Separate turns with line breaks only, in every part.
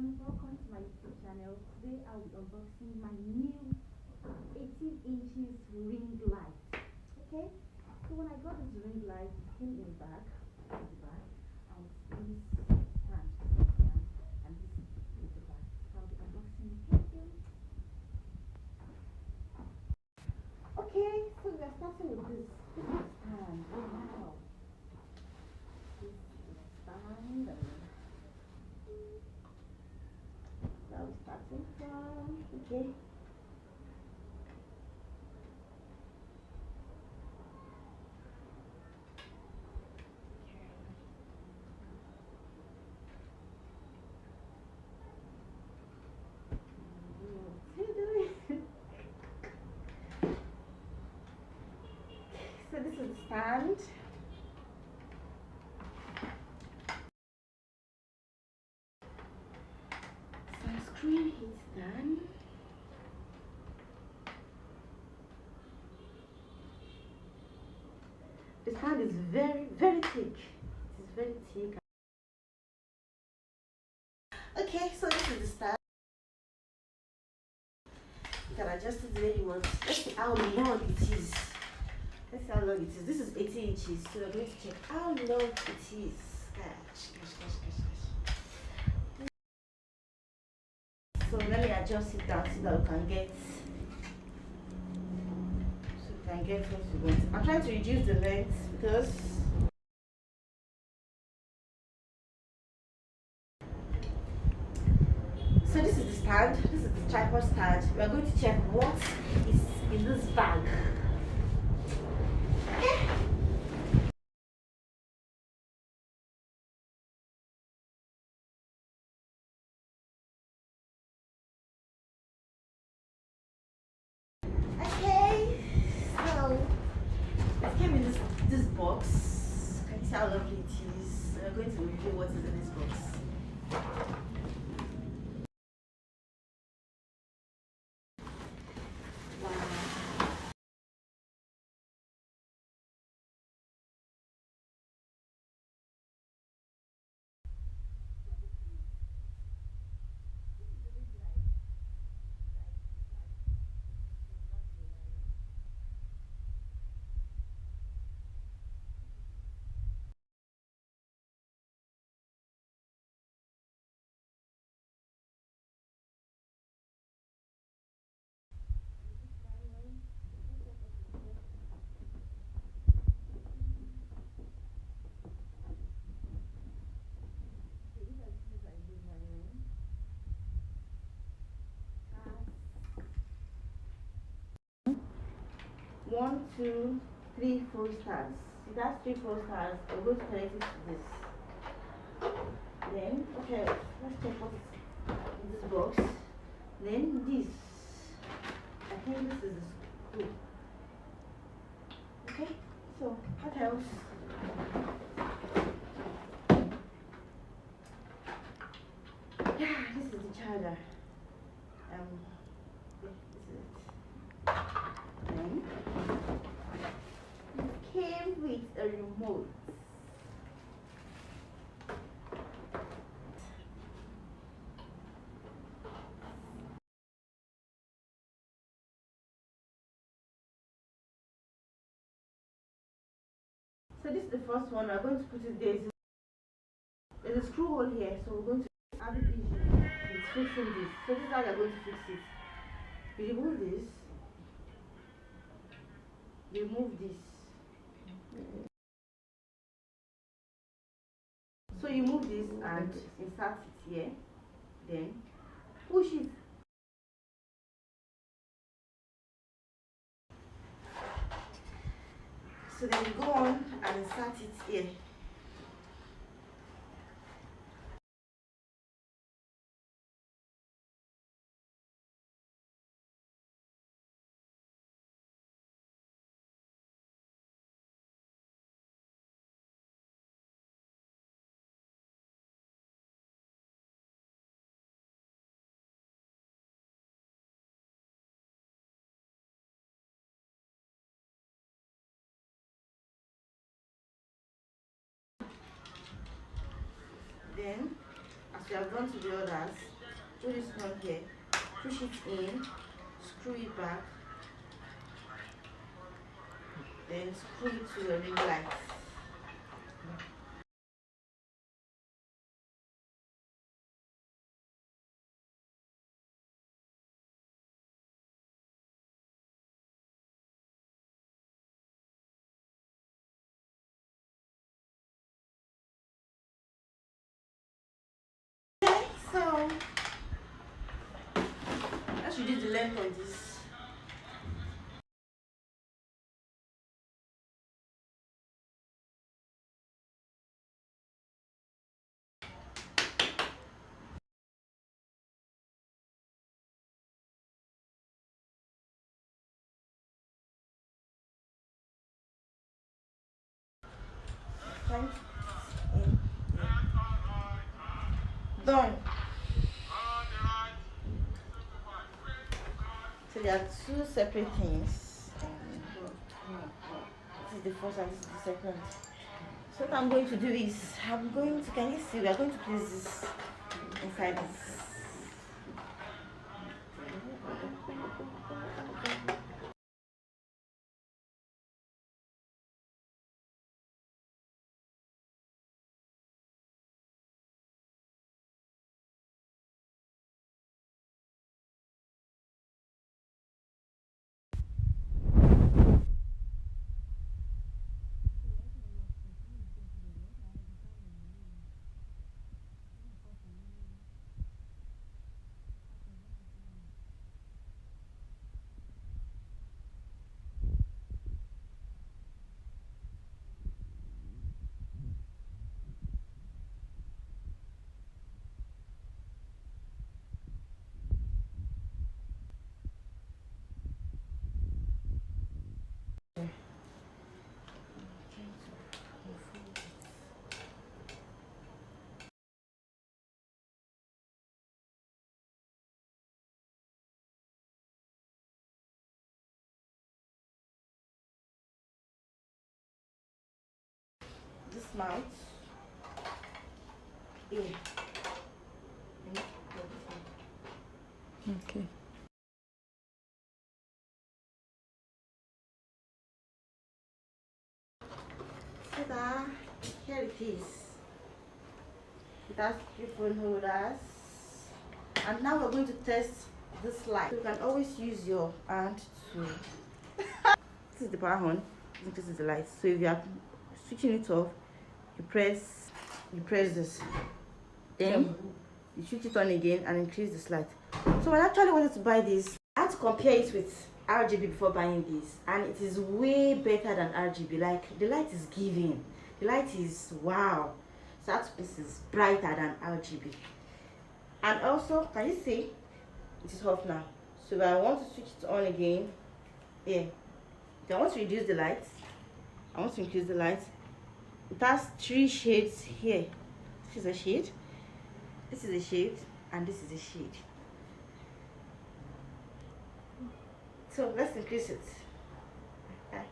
Welcome to my YouTube channel. Today I'll be unboxing my new 18 inches ring light. Okay, so when I got this ring light, it came in the bag, and this stand, and this is the bag. So I'll be unboxing it. Thank you. Okay, so we are starting with this. This is the stand. Wow. This is the stand. Now we're starting from, okay. So this is the stand. Sunscreen is done. The stand is very, very thick. It is very thick. Okay, so this is the stand. You can adjust it the way you want. Let's see how long it is. Let's see how long it is. This is 18 inches, so we're going to check how long it is. So let me adjust it down so that we can get what we want. I'm trying to reduce the length because so this is the stand, this is the tripod stand. We are going to check what is in this bag. Okay, so it came in this box. Can you see how lovely it is? We're going to review what is in this box. One, two, three, 4 stars. See, that's 3, 4 stars. We're going to connect it to this. Then, okay, let's check what is in this box. Then this. I think this is the screw. Okay, so what else? Yeah, this is the charger. This is it. Then it came with a remote. So this is the first one. We're going to put it there's a screw hole here, so we're going to have it easy. It's fixing this. So this is how you're going to fix it. You remove this. You remove this. So you move this and insert it here. Then push it. So then you go on and insert it here. Then, as
you have gone to the others, put this on here, push it in, screw it back, then screw it to the ring light. Okay, so let's reduce the length of this. Right in here. Done. So there are two separate things. This is the first and this is the second. So what I'm going to do is, can you see, we are going to place this inside this. This mount. Yeah.
Okay.
Ta-da! Here it is. It has three phone holders. And now we're going to test this light. You can always use your hand to. This is the power on. This is the light. So if you are switching it off, you press this. Then you switch it on again and increase this light. So I actually wanted to buy this. I had to compare it with RGB before buying this, and it is way better than RGB. Like, the light is giving. The light is wow. So this is brighter than RGB. And also, can you see? It is off now. So if I want to switch it on again, yeah. If I want to reduce the light, I want to increase the light. It has three shades here. This is a shade, this is a shade, and this is a shade. So let's increase it. Okay.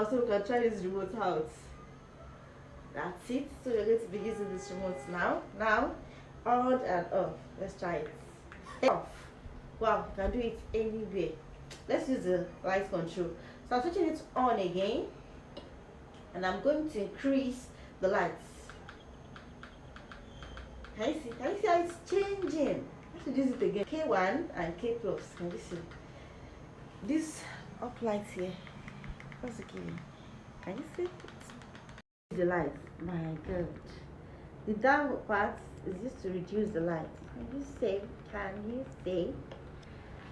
So we can try this remote out. That's it. So we're going to be using this remote now. Now, on and off. Let's try it. Off. Wow, you can do it anywhere. Let's use the light control. So I'm switching it on again, and I'm going to increase the lights. Can you see? Can you see how it's changing? Let's use it again. K1 and K plus. Can you see? This up light here. What's the key? Can you see? The light. My God. The down part is just to reduce the light. Can you see? Can you see?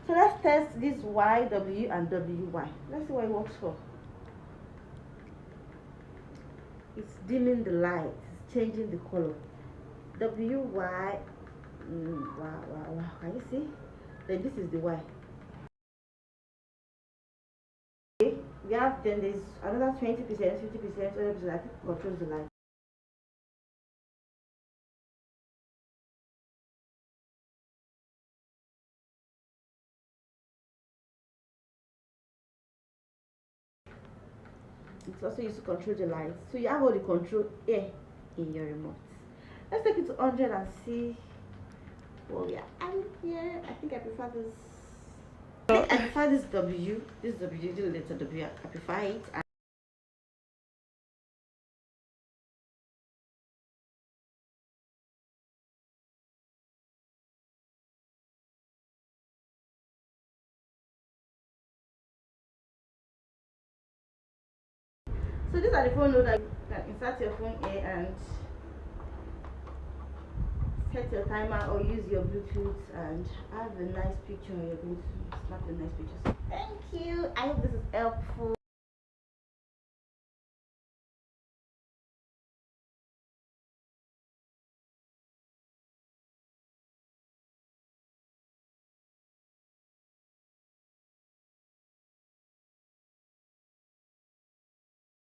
So let's test this YW and WY. Let's see what it works for. It's dimming the light. It's changing the color. WY. Wow. Can you see? then this is the Y. Okay, we have, then there's another 20%, 50%, 100% that controls the light. It's also used to control the lights. So you have all the control here in your remote. Let's take it to 100 and see what we are having here. I think I prefer this. I prefer this W. This W, the letter W. I prefer it. So these are the phone holders. You can insert your phone here and set your timer or use your Bluetooth and have a nice picture. You're going to snap a nice picture. So thank you. I hope this is helpful.